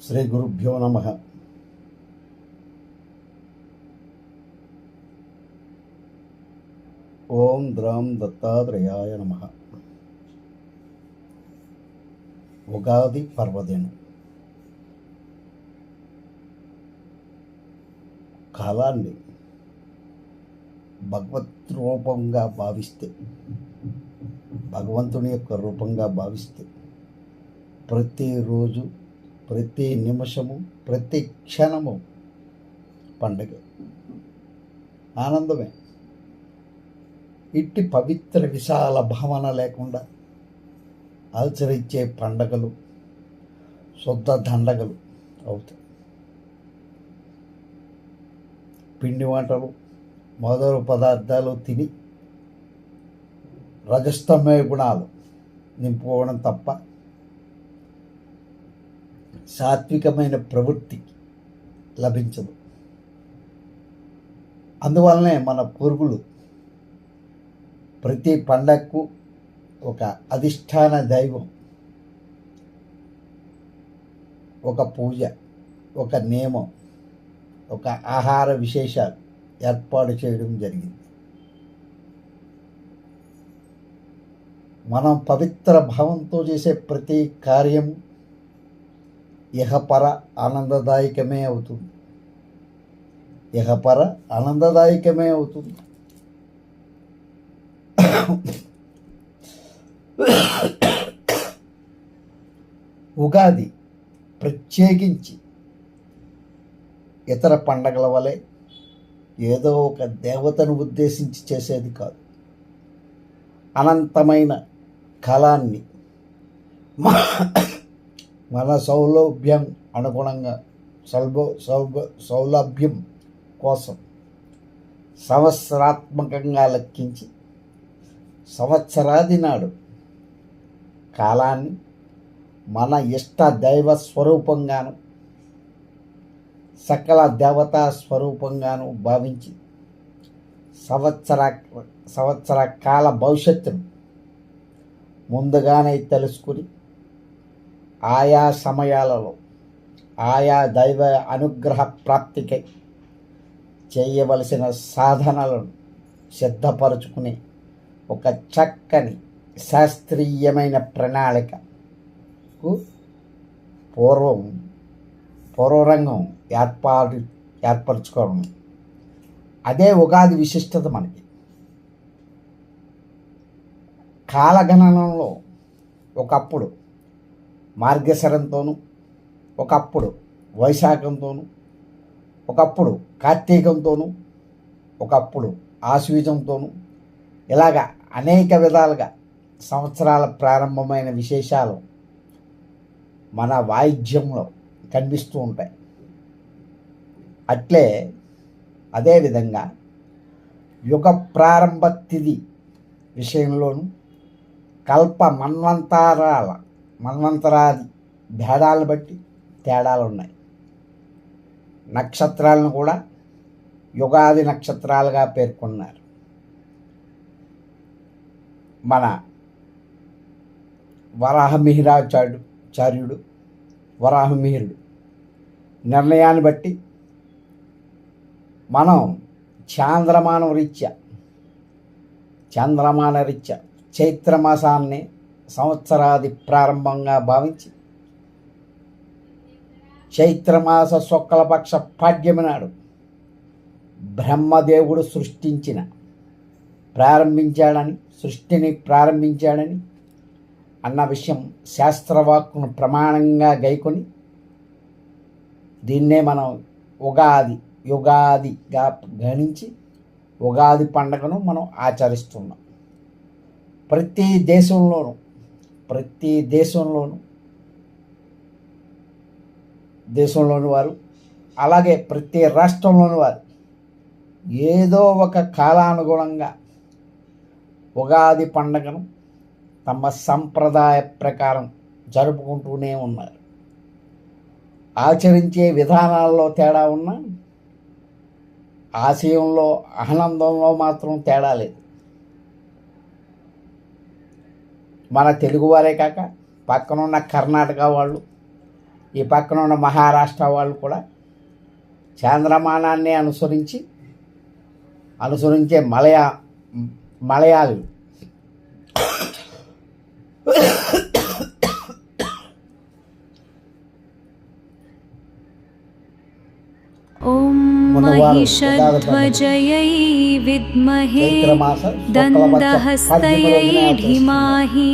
శ్రీ గురుభ్యో నమః. ఓం ద్రాం దత్తాత్రేయాయ నమః. ఉగాది పర్వదినం. కాలాన్ని భగవత్ రూపంగా భావిస్తే, భగవంతుని యొక్క రూపంగా భావిస్తే ప్రతిరోజు, ప్రతి నిమిషము, ప్రతి క్షణము పండగ, ఆనందమే. ఇట్టి పవిత్ర విశాల భావన లేకుండా ఆచరించే పండగలు శుద్ధ దండగలు అవుతాయి. పిండి వంటలు మొదలు పదార్థాలు తిని రజస్తమయ గుణాలు నింపుకోవడం తప్ప సాత్వికమైన ప్రవృత్తి లభించదు. అందువల్లనే మన పూర్వులు ప్రతి పండగకు ఒక అధిష్టాన దైవం, ఒక పూజ, ఒక నియమం, ఒక ఆహార విశేషాలు ఏర్పాటు చేయడం జరిగింది. మనం పవిత్ర భావంతో చేసే ప్రతి కార్యం ఇహపర ఆనందదాయకమే అవుతుంది. ఇహపర ఆనందదాయకమే అవుతుంది. ఉగాది ప్రత్యేకించి ఇతర పండగల వలె ఏదో ఒక దేవతను ఉద్దేశించి చేసేది కాదు. అనంతమైన కాలాన్ని మన సౌలభ్యం అనుగుణంగా సౌలభ్యం కోసం సంవత్సరాత్మకంగా లెక్కించి సంవత్సరాది నాడు కాలాన్ని మన ఇష్ట దైవ స్వరూపంగాను, సకల దేవతా స్వరూపంగాను భావించి సంవత్సర కాల భవిష్యత్తును ముందుగానే తెలుసుకుని ఆయా సమయాలలో ఆయా దైవ అనుగ్రహ ప్రాప్తికై చేయవలసిన సాధనలను సిద్ధపరచుకునే ఒక చక్కని శాస్త్రీయమైన ప్రణాళికకు పూర్వరంగం ఏర్పరచుకోవడం. అదే ఉగాది విశిష్టత. మనకి కాలగణనంలో ఒకప్పుడు మార్గశిరంతోనూ, ఒకప్పుడు వైశాఖంతోనూ, ఒకప్పుడు కార్తీకంతోనూ, ఒకప్పుడు ఆశ్వీజంతోనూ, ఇలాగా అనేక విధాలుగా సంవత్సరాల ప్రారంభమైన విశేషాలు మన వాయిద్యంలో కనిపిస్తూ ఉంటాయి. అట్లే అదేవిధంగా యుగ ప్రారంభ తిథి విషయంలోనూ కల్ప మన్వంతరాది భేదాలను బట్టి తేడాలు ఉన్నాయి. నక్షత్రాలను కూడా యుగాది నక్షత్రాలుగా పేర్కొన్నారు. మన వరాహమిహిరుడు నిర్ణయాన్ని బట్టి మనం చాంద్రమాన రీత్యా చైత్రమాసాన్ని సంవత్సరాది ప్రారంభంగా భావించి చైత్రమాస శుక్లపక్ష పాడ్యమి నాడు బ్రహ్మదేవుడు సృష్టిని ప్రారంభించాడని అన్న విషయం శాస్త్రవాక్కును ప్రమాణంగా గైకొని దీన్నే మనం యుగాదిగా గణించి ఉగాది పండుగను మనం ఆచరిస్తున్నాం. ప్రతి దేశంలోని వారు, అలాగే ప్రతి రాష్ట్రంలోని వారు ఏదో ఒక కాలానుగుణంగా ఉగాది పండుగను తమ సంప్రదాయ ప్రకారం జరుపుకుంటూనే ఉన్నారు. ఆచరించే విధానాల్లో తేడా ఉన్నా ఆశయంలో, ఆనందంలో మాత్రం తేడా లేదు. మన తెలుగువారే కాక పక్కనున్న కర్ణాటక వాళ్ళు, ఈ పక్కన ఉన్న మహారాష్ట్ర వాళ్ళు కూడా చాంద్రమానాన్ని అనుసరించే మలయాళీ ఓం మహిషధ్వజయై విద్మహే దందహస్తయై ధీమహి